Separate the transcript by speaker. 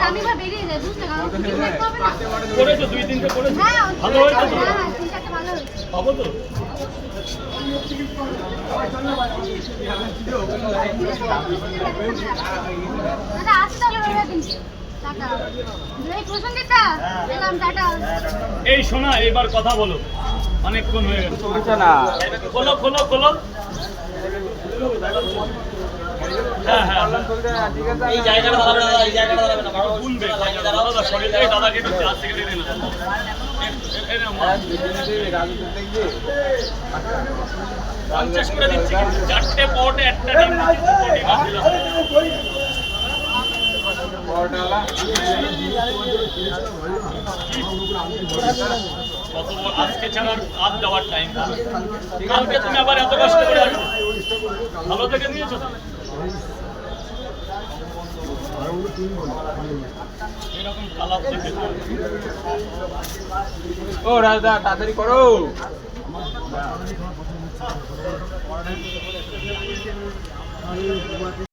Speaker 1: আমি এবার বেরিয়ে যাই বুঝতে কারণ কিছু দেখতে হবে না
Speaker 2: করেছো 2-3টে করেছো ভালো হয়েছে তো
Speaker 1: হ্যাঁ 3-4টা ভালো হয়েছে
Speaker 2: পাবো তো
Speaker 1: দাদা আসি তাহলে রবিবার দিন টাটা এই প্রসঙ্গটা এলাম টাটা
Speaker 2: এই শোনা এবার কথা বলো অনেকক্ষণ হয়ে গেছে খোলো খোলো খোলো হ্যাঁ হ্যাঁ
Speaker 3: এই জায়গাটা দাঁড়াবে না এই জায়গাটা দাঁড়াবে না বড়
Speaker 2: শুনবে দাদা শরীরে দাদাকে একটু চা সিগারেট দিন না 50 করে দিচ্ছি কিন্তু 4টে পট একটা ডিম আজকে ছাড়া আর যাওয়ার টাইম কালকে তুমি আবার এত কষ্ট করে আসবে ভালো থেকে নিয়েছো তো এরকম কালার দেখে
Speaker 4: ও রাজদা তাড়াতাড়ি করো